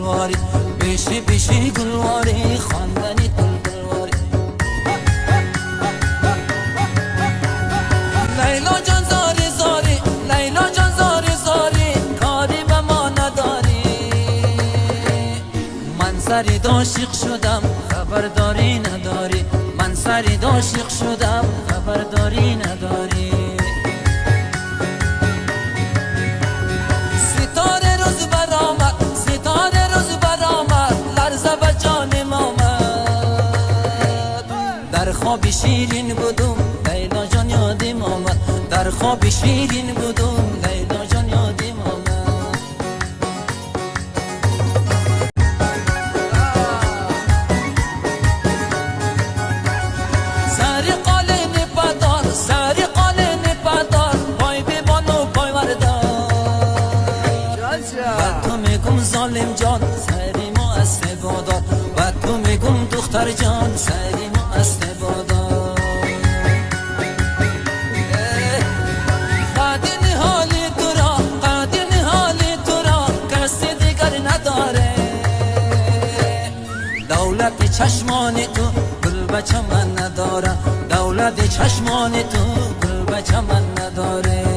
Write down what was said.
گلواری بیشی بیشی گلواری خواندنی گلواری لیلا جان زاری زاری لیلا جان زاری زاری کاری به ما نداری من سرید عاشق شدم خبرداری نداری من سرید عاشق شدم خبرداری نداری ستاره روز برآمد ستاره روز برآمد لرزه به جانم آمد در خواب شیرین بودم لیلا جان یادم آمد در خواب شیرین بودم لیلا جان یادم آمد سری قالین پدار سری قالین پدار پای بیبان و پای وردار و تو میگم ظالم جان سری ما استبادار و تو میگم دختر جان سری ما استبادار قدین حالی تو را قدین حالی تو را کسی دیگر نداره دولت چشمان تو گل به چمن نداره دولت چشمان تو گل به چمن نداره